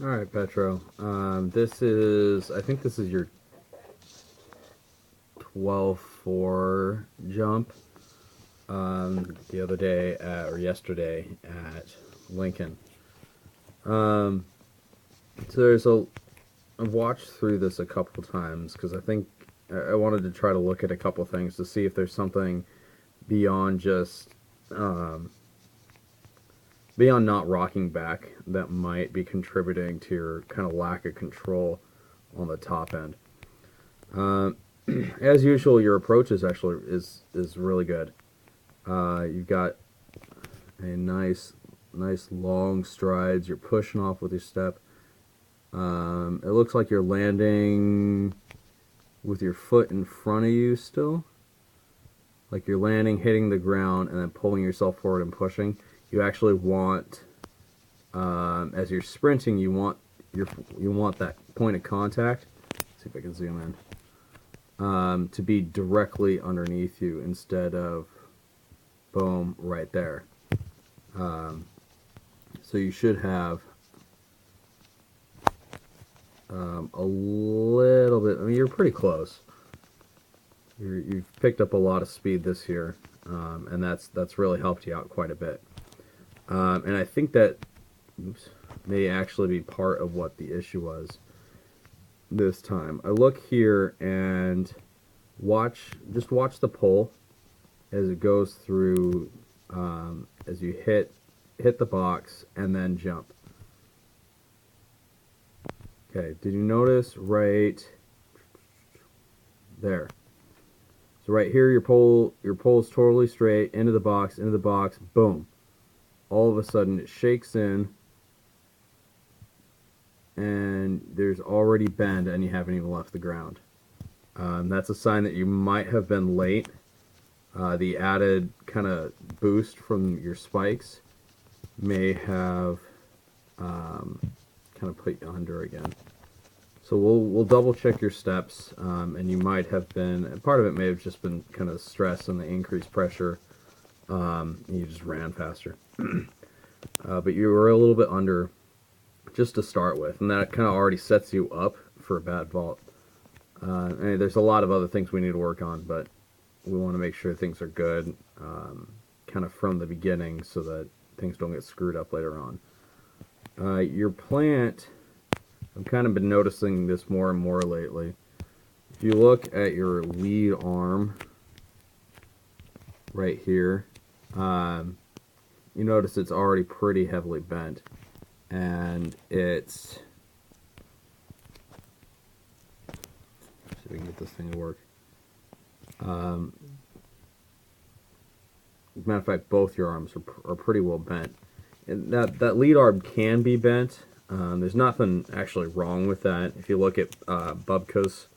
All right, Petro. I think this is your 12-4 jump. The other day or yesterday at Lincoln. Um, so I've watched through this a couple times because I think I wanted to try to look at a couple things to see if there's something beyond just um, beyond not rocking back that might be contributing to your kind of lack of control on the top end. Um, as usual, your approach is really good. You've got a nice long strides. You're pushing off with your step. It looks like you're landing with your foot in front of you still. Like you're landing, hitting the ground, and then pulling yourself forward and pushing. You actually want, as you're sprinting, you want that point of contact. Let's see if I can zoom in. To be directly underneath you instead of, boom, right there. So you should have a little bit. I mean, you're pretty close. You've picked up a lot of speed this year, and that's really helped you out quite a bit. And I think that may actually be part of what the issue was this time. I look here and just watch the pole as it goes through, as you hit the box and then jump. Okay, did you notice right there? So right here, your pole's totally straight, into the box, boom. All of a sudden, it shakes in, and there's already bend, and you haven't even left the ground. That's a sign that you might have been late. The added kind of boost from your spikes may have kind of put you under again. So we'll double check your steps, and you might have been, part of it may have just been kind of stress and the increased pressure. You just ran faster. But you were a little bit under just to start with, and that kind of already sets you up for a bad vault. And there's a lot of other things we need to work on, but we want to make sure things are good kind of from the beginning so that things don't get screwed up later on. Your plant, I've kind of been noticing this more and more lately. If you look at your lead arm right here, you notice it's already pretty heavily bent, and it's, let's see if we can get this thing to work. As a matter of fact, both your arms are pretty well bent. And that lead arm can be bent. There's nothing actually wrong with that. If you look at Bubka's,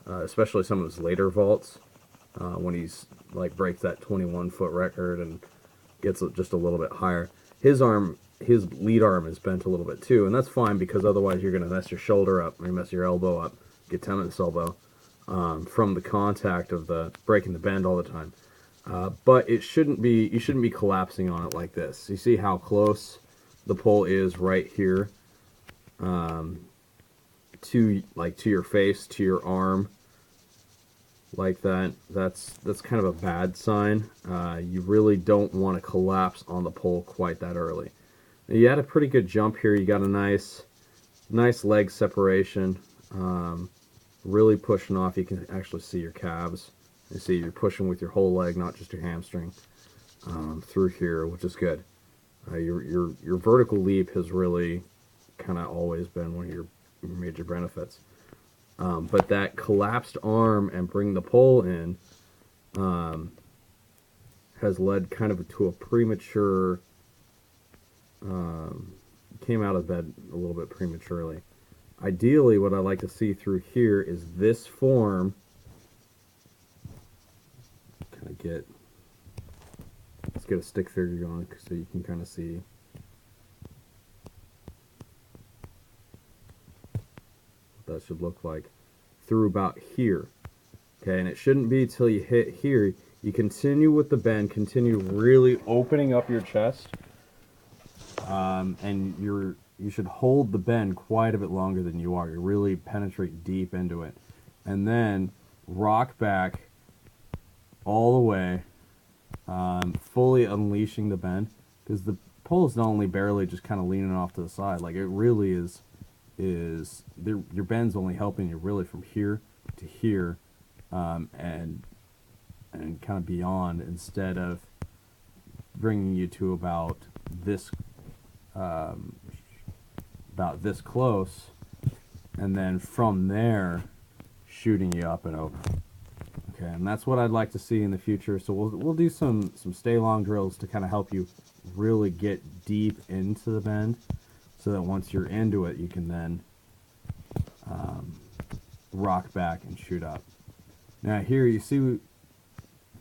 especially some of his later vaults, when he's like breaks that 21-foot record and gets just a little bit higher, his lead arm is bent a little bit too, and that's fine because otherwise you're going to mess your shoulder up, or you mess your elbow up, get tendonitis elbow from the contact of the breaking the bend all the time. But you shouldn't be collapsing on it like this. You see how close the pole is right here, to your face, to your arm, like that. That's kind of a bad sign. You really don't want to collapse on the pole quite that early. Now, you had a pretty good jump here. You got a nice leg separation. Really pushing off. You can actually see your calves. You see you're pushing with your whole leg, not just your hamstring, through here, which is good. Your vertical leap has really kind of always been one of your major benefits. But that collapsed arm and bring the pole in has led kind of to a premature, came out of bed a little bit prematurely. Ideally, what I like to see through here is this form. Let's get a stick figure going so you can kind of see what that should look like through about here. Okay, and it shouldn't be till you hit here. You continue with the bend, continue really opening up your chest, and you should hold the bend quite a bit longer than you are. You really penetrate deep into it, and then rock back all the way, fully unleashing the bend, because the pole is not only barely just kind of leaning off to the side, like it really your bend's only helping you really from here to here, and kind of beyond, instead of bringing you to um, about this close, and then from there shooting you up and over. Okay, and that's what I'd like to see in the future. So we'll do some stay long drills to kind of help you really get deep into the bend, so that once you're into it, you can then rock back and shoot up. Now here you see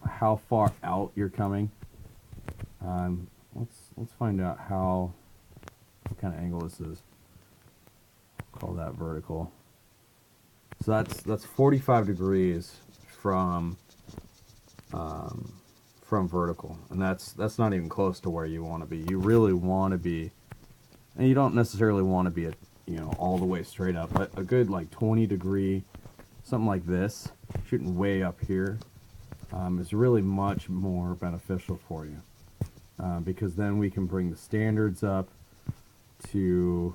how far out you're coming. Let's find out what kind of angle this is. Call that vertical. So that's 45 degrees from vertical, and that's not even close to where you want to be. You really want to be, and you don't necessarily want to be all the way straight up, but a good like 20 degree, something like this, shooting way up here, is really much more beneficial for you, because then we can bring the standards up to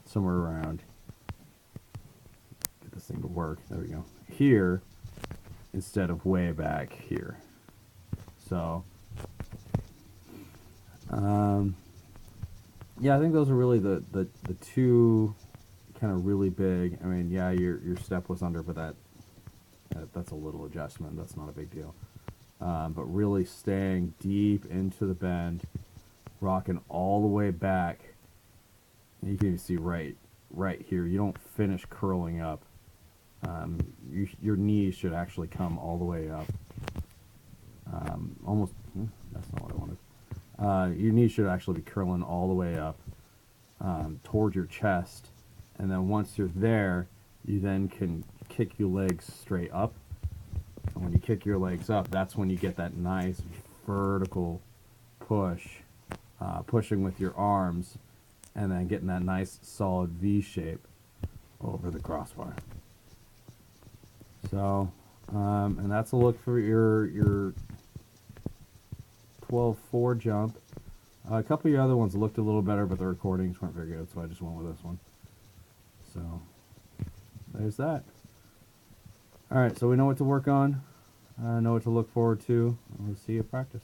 somewhere around, get this thing to work, there we go, here, instead of way back here. So yeah, I think those are really the two kind of really big. I mean, yeah, your step was under, but that's a little adjustment. That's not a big deal. But really staying deep into the bend, rocking all the way back. You can even see right here. You don't finish curling up. Your knees should actually come all the way up. Almost. That's not what I wanted. Your knees should actually be curling all the way up toward your chest, and then once you're there, you then can kick your legs straight up. And when you kick your legs up, that's when you get that nice vertical push, pushing with your arms, and then getting that nice solid V shape over the crossbar. So, and that's a look for your 12-4 jump. A couple of your other ones looked a little better, but the recordings weren't very good, so I just went with this one. So, there's that. Alright, so we know what to work on, know what to look forward to, and we'll see you practice.